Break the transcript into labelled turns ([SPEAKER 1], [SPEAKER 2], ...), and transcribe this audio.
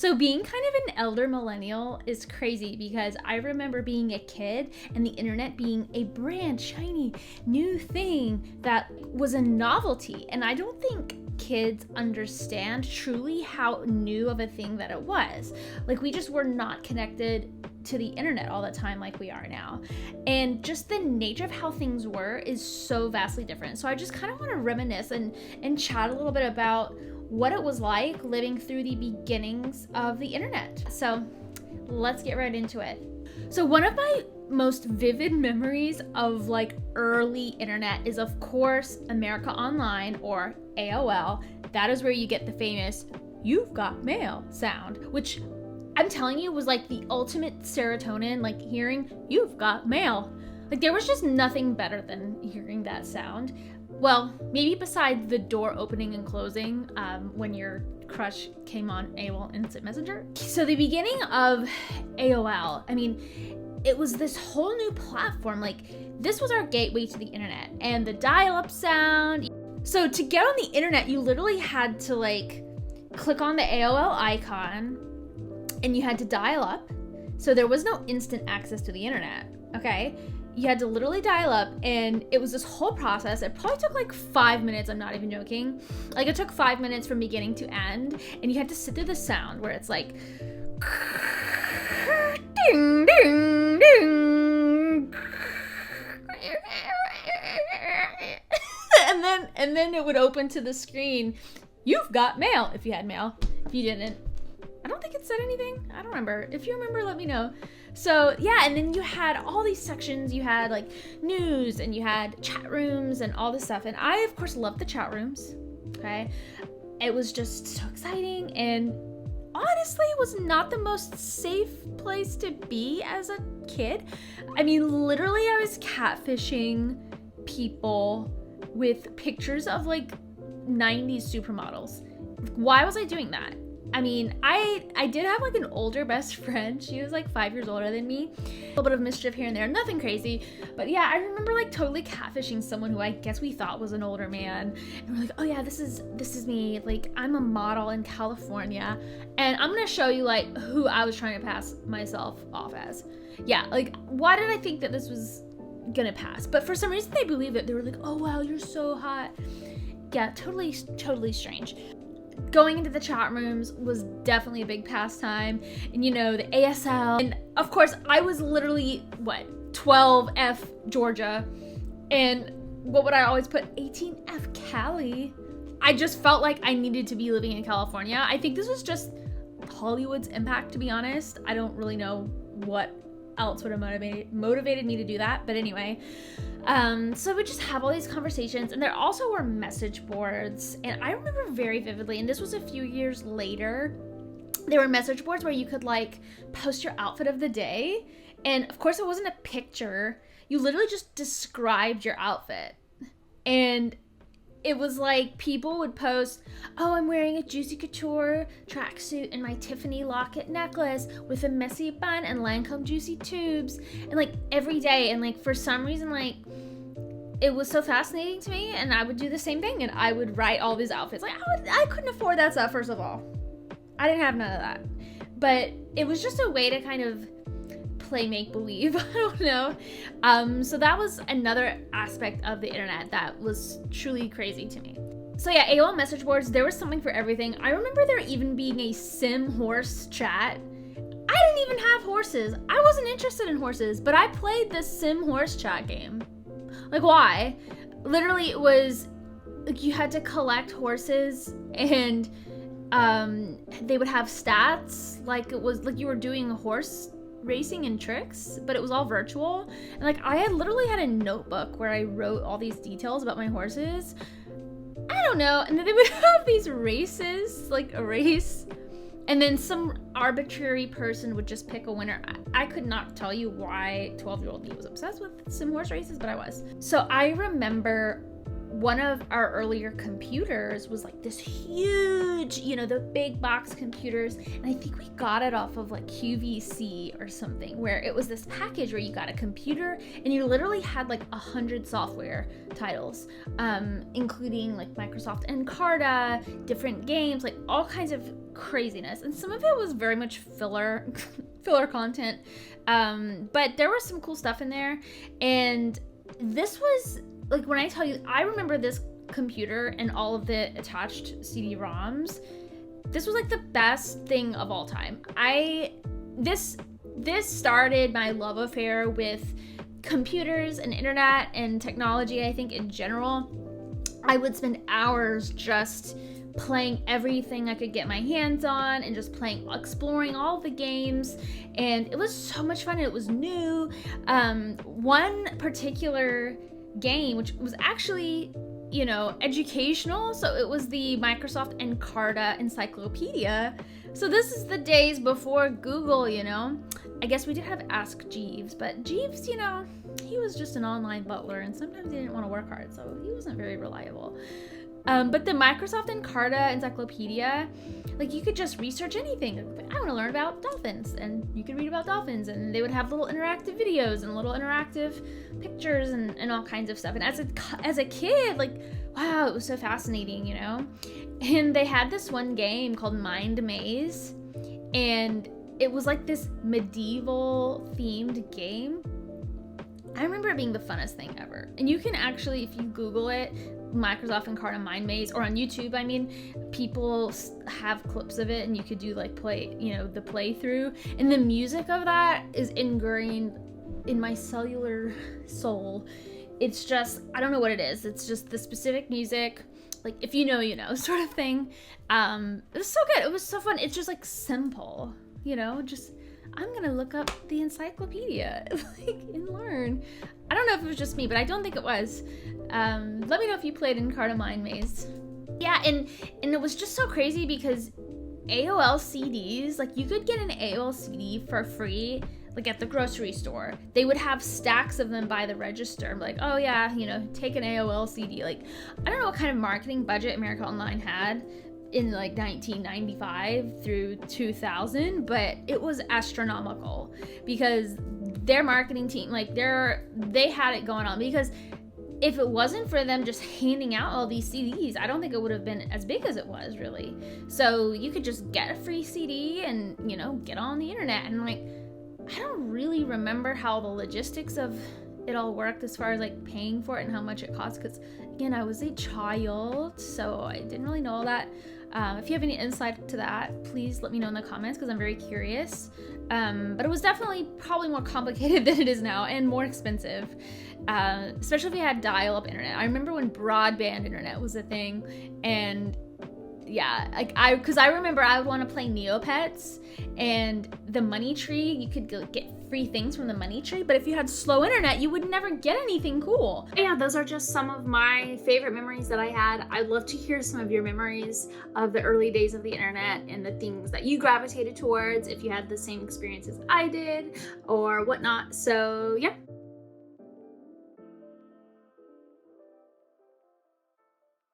[SPEAKER 1] So being kind of an elder millennial is crazy because I remember being a kid and the internet being a brand shiny new thing that was a novelty. And I don't think kids understand truly how new of a thing that it was. Like, we just were not connected to the internet all the time like we are now. And just the nature of how things were is so vastly different. So I just kind of want to reminisce and chat a little bit about what it was like living through the beginnings of the internet. So let's get right into it. So one of my most vivid memories of like early internet is, of course, America Online, or AOL. That is where you get the famous "you've got mail" sound, which I'm telling you was like the ultimate serotonin, like hearing "you've got mail." Like, there was just nothing better than hearing that sound. Well, maybe besides the door opening and closing when your crush came on AOL Instant Messenger. So the beginning of AOL, I mean, it was this whole new platform. Like, this was our gateway to the internet, and the dial-up sound. So to get on the internet, you literally had to like click on the AOL icon and you had to dial up. So there was no instant access to the internet, okay? You had to literally dial up, and it was this whole process. It probably took like 5 minutes, I'm not even joking. Like, it took 5 minutes from beginning to end, and you had to sit through the sound where it's like ding, ding, ding. and then it would open to the screen, "You've got mail," if you had mail. If you didn't, I don't think it said anything. I don't remember. If you remember, let me know. So yeah, and then you had all these sections. You had like news, and you had chat rooms and all this stuff. And I, of course, loved the chat rooms. Okay. It was just so exciting, and honestly, it was not the most safe place to be as a kid. I mean, literally, I was catfishing people with pictures of like 90s supermodels. Why was I doing that? I mean, I did have like an older best friend. She was like 5 years older than me. A little bit of mischief here and there, nothing crazy. But yeah, I remember like totally catfishing someone who I guess we thought was an older man. And we're like, "Oh yeah, this is me. Like, I'm a model in California, and I'm gonna show you like who I was trying to pass myself off as." Yeah, like, why did I think that this was gonna pass? But for some reason they believed it. They were like, "Oh wow, you're so hot." Yeah, totally strange. Going into the chat rooms was definitely a big pastime. And you know, the ASL. And of course, I was literally, 12F Georgia. And what would I always put? 18F Cali. I just felt like I needed to be living in California. I think this was just Hollywood's impact, to be honest. I don't really know what else would have motivated me to do that. But anyway, so we just have all these conversations, and there also were message boards. And I remember very vividly, and this was a few years later, there were message boards where you could like post your outfit of the day. And of course, it wasn't a picture. You literally just described your outfit. And it was like people would post, "Oh, I'm wearing a Juicy Couture tracksuit and my Tiffany locket necklace with a messy bun and Lancome Juicy tubes," and like every day. And like for some reason, like it was so fascinating to me, and I would do the same thing, and I would write all these outfits. Like I couldn't afford that stuff. First of all, I didn't have none of that, but it was just a way to kind of play make-believe. I don't know. So that was another aspect of the internet that was truly crazy to me. So yeah, AOL message boards, there was something for everything. I remember there even being a sim horse chat. I didn't even have horses. I wasn't interested in horses, but I played this sim horse chat game. Like, why? Literally, it was like you had to collect horses, and they would have stats. Like, it was like you were doing horse racing and tricks, but it was all virtual. And like I had literally had a notebook where I wrote all these details about my horses. I don't know. And then they would have these races, like a race, and then some arbitrary person would just pick a winner. I could not tell you why 12-year-old me was obsessed with some horse races, but I was. So I remember one of our earlier computers was like this huge, the big box computers. And I think we got it off of like QVC or something, where it was this package where you got a computer and you literally had like 100 software titles, including like Microsoft Encarta, different games, like all kinds of craziness, and some of it was very much filler filler content, but there was some cool stuff in there. And this was like, when I tell you, I remember this computer and all of the attached CD-ROMs. This was like the best thing of all time. This started my love affair with computers and internet and technology. I think in general, I would spend hours just playing everything I could get my hands on and just exploring all the games, and it was so much fun. It was new. One particular game, which was actually, you know, educational, so it was the Microsoft Encarta Encyclopedia. So this is the days before Google, you know. I guess we did have Ask Jeeves, but Jeeves, you know, he was just an online butler, and sometimes he didn't want to work hard, so he wasn't very reliable. But the Microsoft Encarta Encyclopedia, like, you could just research anything. I want to learn about dolphins, and you could read about dolphins, and they would have little interactive videos and little interactive pictures and all kinds of stuff. And as a kid, like, wow, it was so fascinating, you know? And they had this one game called Mind Maze, and it was like this medieval themed game. I remember it being the funnest thing ever. And you can actually, if you Google it, Microsoft Encarta Mind Maze, or on YouTube, I mean, people have clips of it, and you could do like the playthrough. And the music of that is ingrained in my cellular soul. It's just, I don't know what it is. It's just the specific music, like, if you know, you know, sort of thing. It was so good. It was so fun. It's just like simple, you know, just, I'm gonna look up the encyclopedia and learn. I don't know if it was just me, but I don't think it was. Let me know if you played Encarta Mind Maze. Yeah, and it was just so crazy because AOL CDs, like, you could get an AOL CD for free, like, at the grocery store. They would have stacks of them by the register. Like, oh yeah, you know, take an AOL CD. Like, I don't know what kind of marketing budget America Online had in like 1995 through 2000, but it was astronomical because their marketing team, like, they had it going on. Because if it wasn't for them just handing out all these CDs, I don't think it would have been as big as it was, really. So you could just get a free CD and, you know, get on the internet. And like, I don't really remember how the logistics of it all worked as far as like paying for it and how much it cost, because again, I was a child, so I didn't really know all that. If you have any insight to that, please let me know in the comments, because I'm very curious. But it was definitely probably more complicated than it is now, and more expensive, especially if you had dial-up internet. I remember when broadband internet was a thing, and yeah, like, because I remember I would want to play Neopets, and the Money Tree, you could get free things from the Money Tree, but if you had slow internet, you would never get anything cool. Yeah, those are just some of my favorite memories that I had. I'd love to hear some of your memories of the early days of the internet and the things that you gravitated towards, if you had the same experience as I did or whatnot. So yeah.